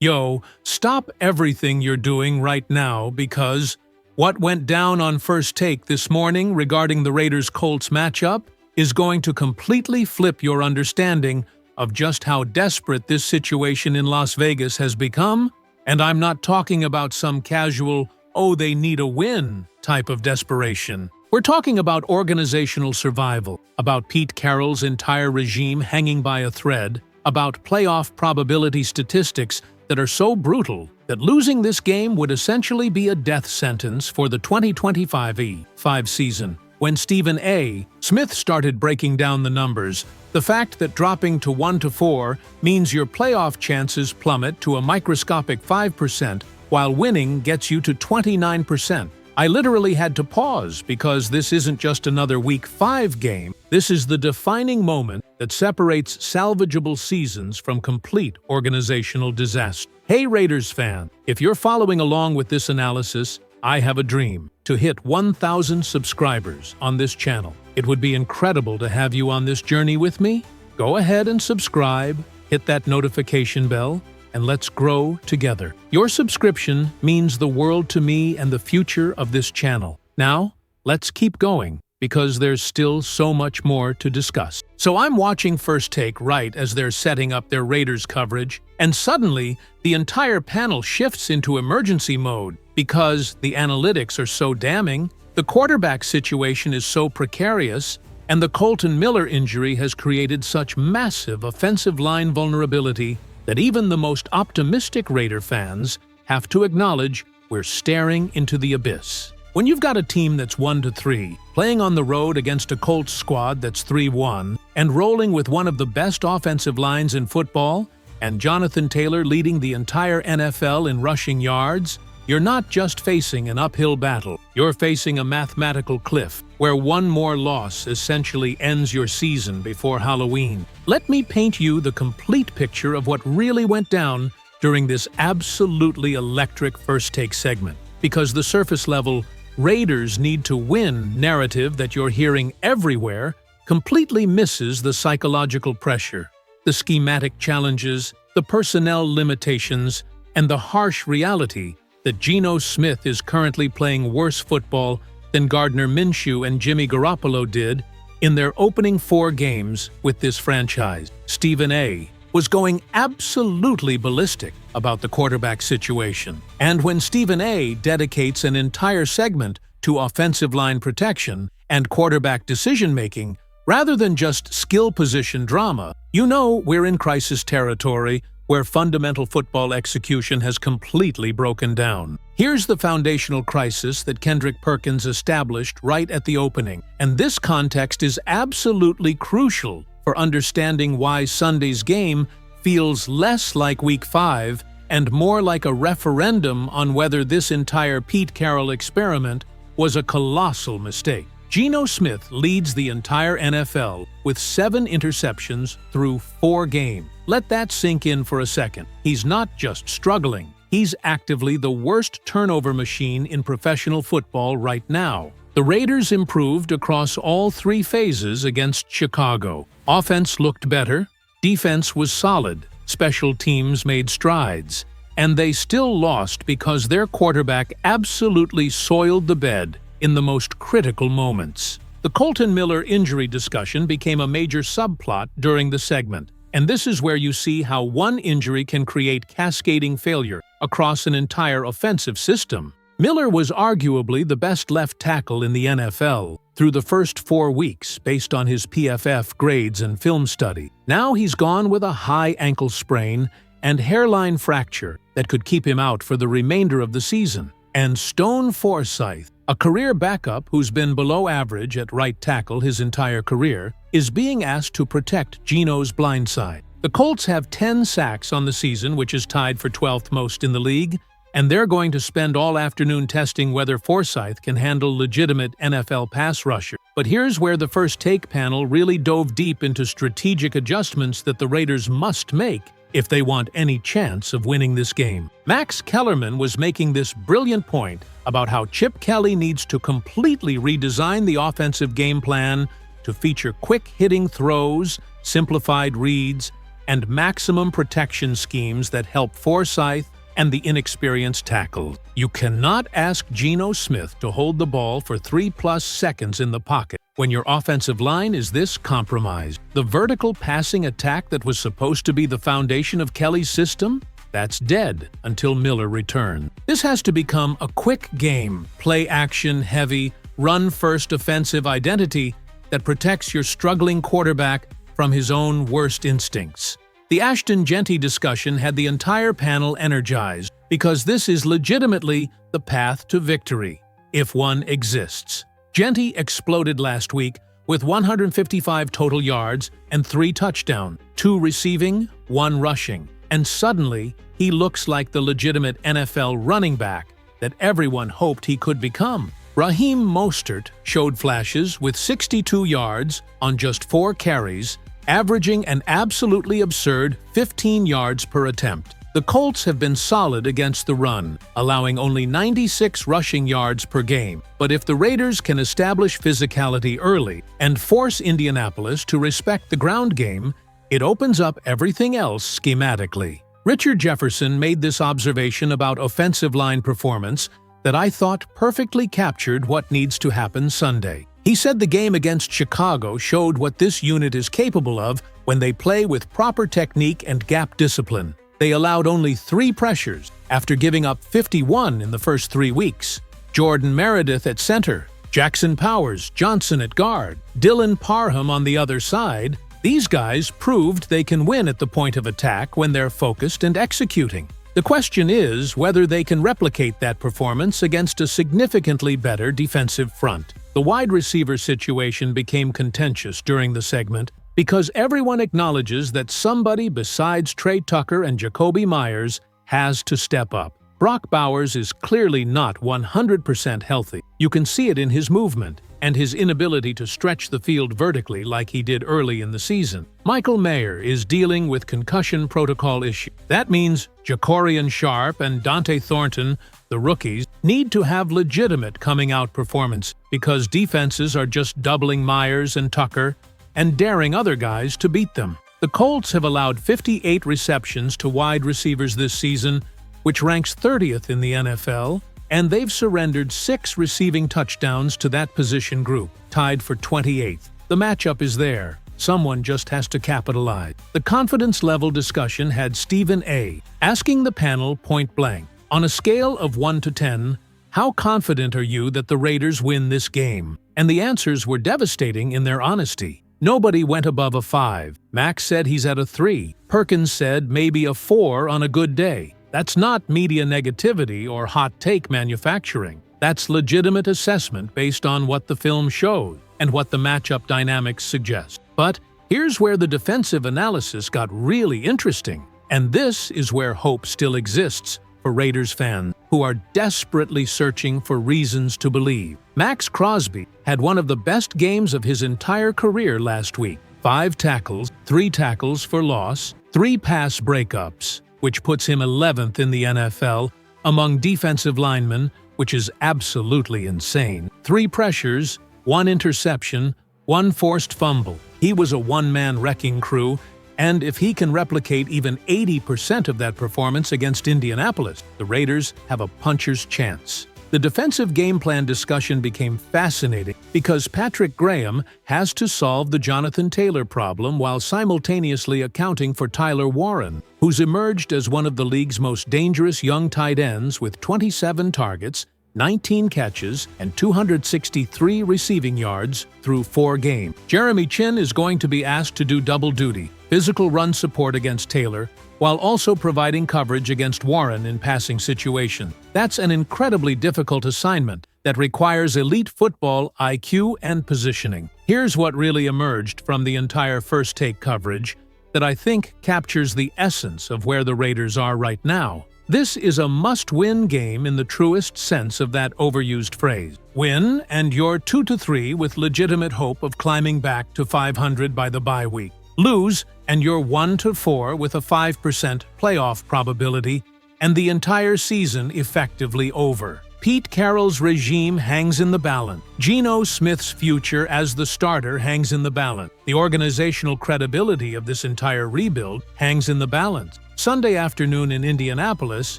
Yo, stop everything you're doing right now because what went down on First Take this morning regarding the Raiders-Colts matchup is going to completely flip your understanding of just how desperate this situation in Las Vegas has become, and I'm not talking about some casual, oh, they need a win type of desperation. We're talking about organizational survival, about Pete Carroll's entire regime hanging by a thread, about playoff probability statistics that are so brutal that losing this game would essentially be a death sentence for the 2025 E5 season. When Stephen A. Smith started breaking down the numbers, the fact that dropping to 1-4 means your playoff chances plummet to a microscopic 5%, while winning gets you to 29%. I literally had to pause because this isn't just another Week 5 game. This is the defining moment that separates salvageable seasons from complete organizational disaster. Hey Raiders fan, if you're following along with this analysis, I have a dream to hit 1,000 subscribers on this channel. It would be incredible to have you on this journey with me. Go ahead and subscribe, hit that notification bell, and let's grow together. Your subscription means the world to me and the future of this channel. Now, let's keep going, because there's still so much more to discuss. So I'm watching First Take right as they're setting up their Raiders coverage, and suddenly, the entire panel shifts into emergency mode because the analytics are so damning, the quarterback situation is so precarious, and the Kolton Miller injury has created such massive offensive line vulnerability that even the most optimistic Raider fans have to acknowledge we're staring into the abyss. When you've got a team that's 1-3, playing on the road against a Colts squad that's 3-1, and rolling with one of the best offensive lines in football, and Jonathan Taylor leading the entire NFL in rushing yards, you're not just facing an uphill battle, you're facing a mathematical cliff where one more loss essentially ends your season before Halloween. Let me paint you the complete picture of what really went down during this absolutely electric First Take segment, because the surface-level Raiders need to win narrative that you're hearing everywhere completely misses the psychological pressure, the schematic challenges, the personnel limitations, and the harsh reality that Geno Smith is currently playing worse football than Gardner Minshew and Jimmy Garoppolo did in their opening 4 games with this franchise. Stephen A. was going absolutely ballistic about the quarterback situation. And when Stephen A. dedicates an entire segment to offensive line protection and quarterback decision-making, rather than just skill position drama, you know we're in crisis territory where fundamental football execution has completely broken down. Here's the foundational crisis that Kendrick Perkins established right at the opening, and this context is absolutely crucial for understanding why Sunday's game feels less like Week 5 and more like a referendum on whether this entire Pete Carroll experiment was a colossal mistake. Geno Smith leads the entire NFL with 7 interceptions through 4 games. Let that sink in for a second. He's not just struggling. He's actively the worst turnover machine in professional football right now. The Raiders improved across all 3 phases against Chicago. Offense looked better, defense was solid, special teams made strides, and they still lost because their quarterback absolutely soiled the bed in the most critical moments. The Kolton Miller injury discussion became a major subplot during the segment, and this is where you see how one injury can create cascading failure across an entire offensive system. Miller was arguably the best left tackle in the NFL through the first 4 weeks based on his PFF grades and film study. Now he's gone with a high ankle sprain and hairline fracture that could keep him out for the remainder of the season. And Stone Forsythe, a career backup who's been below average at right tackle his entire career, is being asked to protect Geno's blind side. The Colts have 10 sacks on the season, which is tied for 12th most in the league, and they're going to spend all afternoon testing whether Forsythe can handle legitimate NFL pass rusher. But here's where the First Take panel really dove deep into strategic adjustments that the Raiders must make if they want any chance of winning this game. Max Kellerman was making this brilliant point about how Chip Kelly needs to completely redesign the offensive game plan to feature quick-hitting throws, simplified reads, and maximum protection schemes that help Forsyth and the inexperienced tackle. You cannot ask Geno Smith to hold the ball for 3+ seconds in the pocket when your offensive line is this compromised. The vertical passing attack that was supposed to be the foundation of Kelly's system? That's dead until Miller returns. This has to become a quick game, play-action heavy, run-first offensive identity that protects your struggling quarterback from his own worst instincts. The Ashton Jeanty discussion had the entire panel energized because this is legitimately the path to victory, if one exists. Jeanty exploded last week with 155 total yards and 3 touchdowns, 2 receiving, 1 rushing. And suddenly, he looks like the legitimate NFL running back that everyone hoped he could become. Raheem Mostert showed flashes with 62 yards on just 4 carries, averaging an absolutely absurd 15 yards per attempt. The Colts have been solid against the run, allowing only 96 rushing yards per game. But if the Raiders can establish physicality early and force Indianapolis to respect the ground game, it opens up everything else schematically. Richard Jefferson made this observation about offensive line performance that I thought perfectly captured what needs to happen Sunday. He said the game against Chicago showed what this unit is capable of when they play with proper technique and gap discipline. They allowed only 3 pressures after giving up 51 in the first 3 weeks. Jordan Meredith at center, Jackson Powers, Johnson at guard, Dylan Parham on the other side. These guys proved they can win at the point of attack when they're focused and executing. The question is whether they can replicate that performance against a significantly better defensive front. The wide receiver situation became contentious during the segment because everyone acknowledges that somebody besides Trey Tucker and Jacoby Myers has to step up. Brock Bowers is clearly not 100% healthy. You can see it in his movement and his inability to stretch the field vertically like he did early in the season. Michael Mayer is dealing with concussion protocol issues. That means Jacorian Sharp and Dante Thornton, the rookies, need to have legitimate coming-out performance because defenses are just doubling Myers and Tucker and daring other guys to beat them. The Colts have allowed 58 receptions to wide receivers this season, which ranks 30th in the NFL, and they've surrendered 6 receiving touchdowns to that position group, tied for 28th. The matchup is there. Someone just has to capitalize. The confidence level discussion had Stephen A. asking the panel point blank, on a scale of 1 to 10, how confident are you that the Raiders win this game? And the answers were devastating in their honesty. Nobody went above a 5. Max said he's at a 3. Perkins said maybe a 4 on a good day. That's not media negativity or hot take manufacturing. That's legitimate assessment based on what the film showed and what the matchup dynamics suggest. But here's where the defensive analysis got really interesting. And this is where hope still exists for Raiders fans who are desperately searching for reasons to believe. Max Crosby had one of the best games of his entire career last week. 5 tackles, 3 tackles for loss, 3 pass breakups, which puts him 11th in the NFL among defensive linemen, which is absolutely insane. 3 pressures, 1 interception, 1 forced fumble. He was a one-man wrecking crew, and if he can replicate even 80% of that performance against Indianapolis, the Raiders have a puncher's chance. The defensive game plan discussion became fascinating because Patrick Graham has to solve the Jonathan Taylor problem while simultaneously accounting for Tyler Warren, who's emerged as one of the league's most dangerous young tight ends with 27 targets, 19 catches, and 263 receiving yards through 4 games. Jeremy Chin is going to be asked to do double duty, physical run support against Taylor, while also providing coverage against Warren in passing situations. That's an incredibly difficult assignment that requires elite football IQ and positioning. Here's what really emerged from the entire first take coverage that I think captures the essence of where the Raiders are right now. This is a must-win game in the truest sense of that overused phrase. Win, and you're 2-3 with legitimate hope of climbing back to 500 by the bye week. Lose, and you're 1-4 with a 5% playoff probability, and the entire season effectively over. Pete Carroll's regime hangs in the balance. Geno Smith's future as the starter hangs in the balance. The organizational credibility of this entire rebuild hangs in the balance. Sunday afternoon in Indianapolis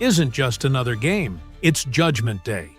isn't just another game. It's Judgment Day.